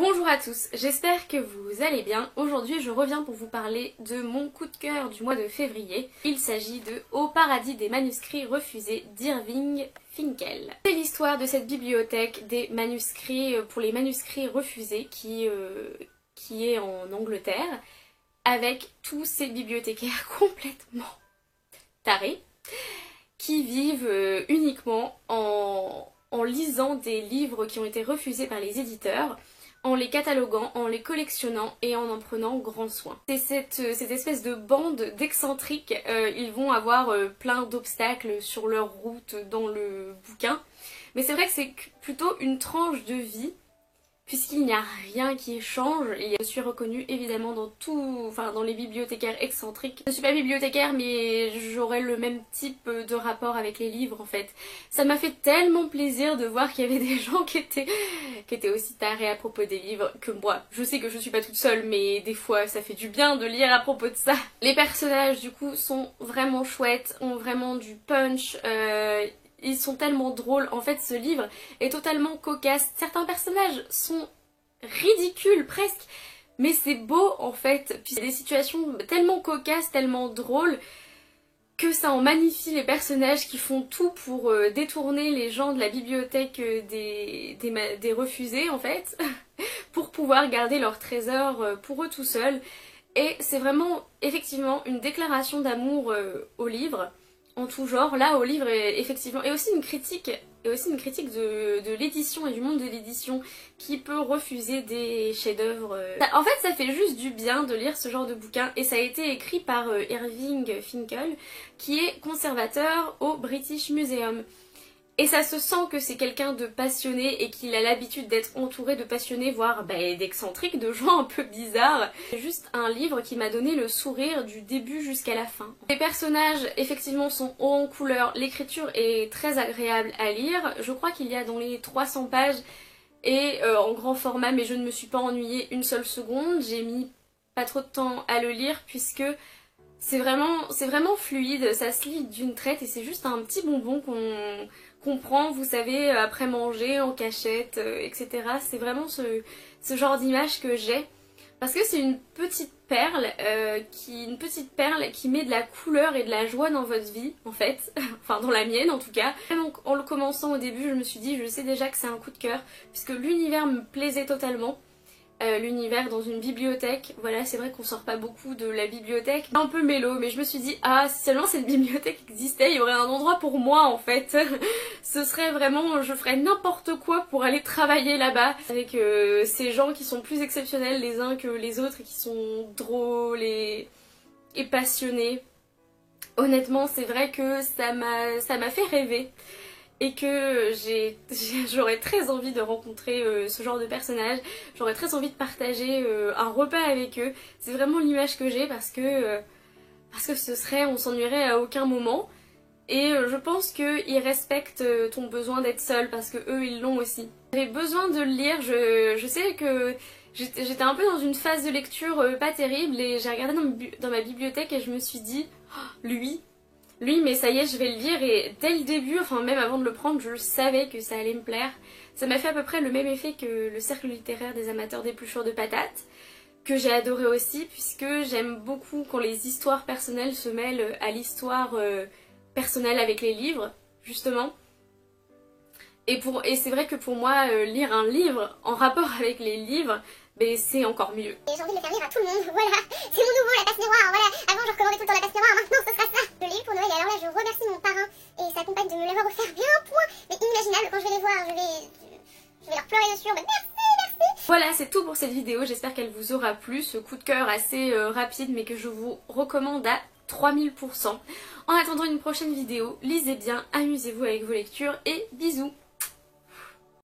Bonjour à tous, j'espère que vous allez bien. Aujourd'hui je reviens pour vous parler de mon coup de cœur du mois de février. Il s'agit de Au paradis des manuscrits refusés d'Irving Finkel. C'est l'histoire de cette bibliothèque des manuscrits pour les manuscrits refusés qui est en Angleterre, avec tous ces bibliothécaires complètement tarés qui vivent uniquement en lisant des livres qui ont été refusés par les éditeurs, en les cataloguant, en les collectionnant et en prenant grand soin. C'est cette espèce de bande d'excentriques, ils vont avoir plein d'obstacles sur leur route dans le bouquin, mais c'est vrai que c'est plutôt une tranche de vie, puisqu'il n'y a rien qui change. Et je suis reconnue évidemment dans les bibliothécaires excentriques. Je ne suis pas bibliothécaire, mais j'aurais le même type de rapport avec les livres en fait. Ça m'a fait tellement plaisir de voir qu'il y avait des gens qui étaient aussi tarés à propos des livres que moi. Je sais que je suis pas toute seule, mais des fois ça fait du bien de lire à propos de ça. Les personnages du coup sont vraiment chouettes, ont vraiment du punch. Ils sont tellement drôles. En fait, ce livre est totalement cocasse. Certains personnages sont ridicules presque, mais c'est beau en fait. Puis il y a des situations tellement cocasses, tellement drôles, que ça en magnifie les personnages qui font tout pour détourner les gens de la bibliothèque des refusés en fait, pour pouvoir garder leur trésor pour eux tout seuls. Et c'est vraiment effectivement une déclaration d'amour au livre. En tout genre, là au livre effectivement, et aussi une critique de l'édition et du monde de l'édition qui peut refuser des chefs-d'œuvre. En fait ça fait juste du bien de lire ce genre de bouquin, et ça a été écrit par Irving Finkel qui est conservateur au British Museum. Et ça se sent que c'est quelqu'un de passionné et qu'il a l'habitude d'être entouré de passionnés, voire d'excentriques, de gens un peu bizarres. C'est juste un livre qui m'a donné le sourire du début jusqu'à la fin. Les personnages effectivement sont hauts en couleur, l'écriture est très agréable à lire. Je crois qu'il y a dans les 300 pages et en grand format, mais je ne me suis pas ennuyée une seule seconde. J'ai mis pas trop de temps à le lire puisque c'est vraiment fluide, ça se lit d'une traite et c'est juste un petit bonbon qu'on prend, vous savez, après manger, en cachette, etc. C'est vraiment ce genre d'image que j'ai. Parce que c'est une petite perle qui met de la couleur et de la joie dans votre vie, en fait. Enfin, dans la mienne, en tout cas. Donc, en le commençant au début, je me suis dit, je sais déjà que c'est un coup de cœur, puisque l'univers me plaisait totalement. L'univers dans une bibliothèque, voilà, c'est vrai qu'on sort pas beaucoup de la bibliothèque, un peu mélo, mais je me suis dit, ah, si seulement cette bibliothèque existait, il y aurait un endroit pour moi en fait. Ce serait vraiment, je ferais n'importe quoi pour aller travailler là-bas, avec ces gens qui sont plus exceptionnels les uns que les autres et qui sont drôles et passionnés. Honnêtement, c'est vrai que ça m'a fait rêver. Et que j'aurais très envie de rencontrer ce genre de personnages, j'aurais très envie de partager un repas avec eux. C'est vraiment l'image que j'ai parce que on s'ennuierait à aucun moment. Et je pense qu'ils respectent ton besoin d'être seul parce que eux ils l'ont aussi. J'avais besoin de le lire, je sais que j'étais un peu dans une phase de lecture pas terrible et j'ai regardé dans ma bibliothèque et je me suis dit, oh, lui, mais ça y est, je vais le lire, et dès le début, enfin même avant de le prendre, je savais que ça allait me plaire. Ça m'a fait à peu près le même effet que le cercle littéraire des amateurs d'épluchures de patates, que j'ai adoré aussi, puisque j'aime beaucoup quand les histoires personnelles se mêlent à l'histoire personnelle avec les livres, justement. Et c'est vrai que pour moi, lire un livre en rapport avec les livres, c'est encore mieux. Et j'ai envie de le faire lire à tout le monde, voilà. C'est mon nouveau, la passe miroir, voilà. Avant je recommandais tout le temps la passe miroir, maintenant ce sera ça. Je l'ai eu pour Noël et alors là je remercie mon parrain et sa compagne de me l'avoir offert bien un point. Mais inimaginable, quand je vais les voir, je vais leur pleurer dessus, mais merci. Voilà, c'est tout pour cette vidéo, j'espère qu'elle vous aura plu, ce coup de cœur assez rapide mais que je vous recommande à 3000%. En attendant une prochaine vidéo, lisez bien, amusez-vous avec vos lectures et bisous.